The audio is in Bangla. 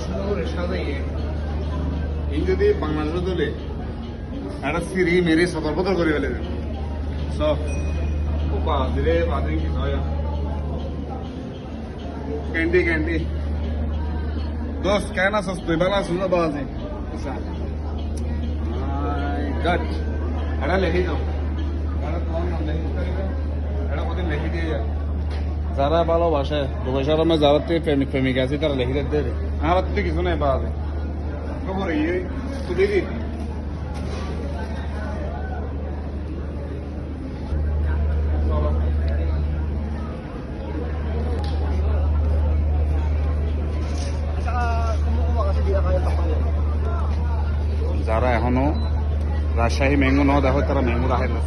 সুন্দর করে সাজাইয়ে এই যদি বাংলাদেশ দলে একটা সিঁড়ি মেরে সতর পতর করে ফেলে দেন সব বাদরে বাদরে কি হয় ক্যান্ডি ক্যান্ডি দোস্ত কেন আসছ তুই ভালো আসছ না বাজে গট এটা লেখি দাও এটা তোমার নাম লেখি এটা ওদের লেখি দিয়ে যায় যারা ভালোবাসে ভবিষ্যৎ আমার যারা প্রেমিক প্রেমিক আছে তারা লেখি দেয় আমার তো কিছু নাই পাওয়া যায় খবর এই তুলে দিই যারা এখনো রাজশাহী ম্যাঙ্গো ন দেখো তারা ম্যাঙ্গো রাখে না